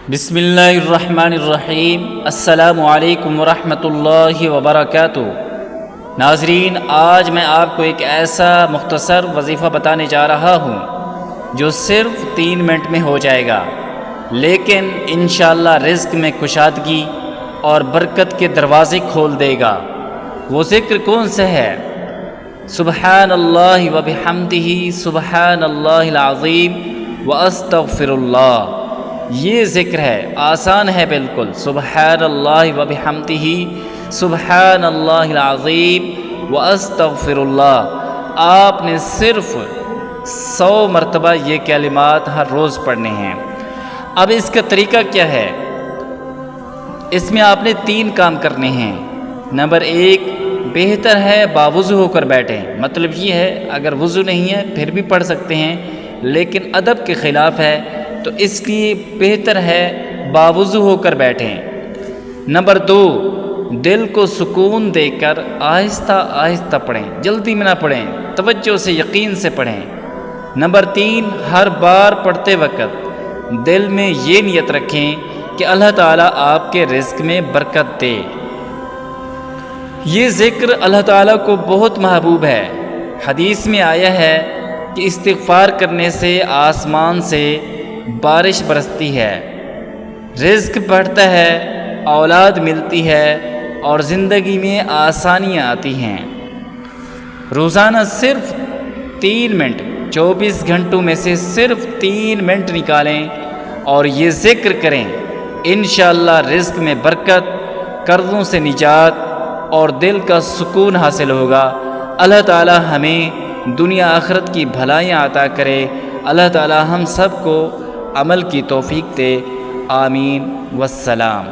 بسم اللہ الرحمن الرحیم۔ السلام علیکم ورحمۃ اللہ وبرکاتہ۔ ناظرین، آج میں آپ کو ایک ایسا مختصر وظیفہ بتانے جا رہا ہوں جو صرف 3 منٹ میں ہو جائے گا، لیکن انشاءاللہ رزق میں کشادگی اور برکت کے دروازے کھول دے گا۔ وہ ذکر کون سے ہے؟ سبحان اللہ وبحمدہ، سبحان اللہ العظیم واستغفر اللہ۔ یہ ذکر ہے، آسان ہے بالکل۔ سبحان اللہ وبحمدہ، سبحان اللہ العظیم واستغفر اللہ۔ آپ نے صرف 100 مرتبہ یہ کلمات ہر روز پڑھنے ہیں۔ اب اس کا طریقہ کیا ہے؟ اس میں آپ نے 3 کام کرنے ہیں۔ نمبر 1، بہتر ہے باوضو ہو کر بیٹھیں۔ مطلب یہ ہے، اگر وضو نہیں ہے پھر بھی پڑھ سکتے ہیں، لیکن ادب کے خلاف ہے، تو اس لیے بہتر ہے باوضو ہو کر بیٹھیں۔ نمبر 2، دل کو سکون دے کر آہستہ آہستہ پڑھیں، جلدی میں نہ پڑھیں، توجہ سے یقین سے پڑھیں۔ نمبر 3، ہر بار پڑھتے وقت دل میں یہ نیت رکھیں کہ اللہ تعالیٰ آپ کے رزق میں برکت دے۔ یہ ذکر اللہ تعالیٰ کو بہت محبوب ہے۔ حدیث میں آیا ہے کہ استغفار کرنے سے آسمان سے بارش برستی ہے، رزق بڑھتا ہے، اولاد ملتی ہے اور زندگی میں آسانیاں آتی ہیں۔ روزانہ صرف 3 منٹ، 24 گھنٹوں میں سے صرف 3 منٹ نکالیں اور یہ ذکر کریں۔ انشاءاللہ رزق میں برکت، قرضوں سے نجات اور دل کا سکون حاصل ہوگا۔ اللہ تعالی ہمیں دنیا آخرت کی بھلائیاں عطا کرے۔ اللہ تعالی ہم سب کو عمل کی توفیق دے۔ آمین والسلام۔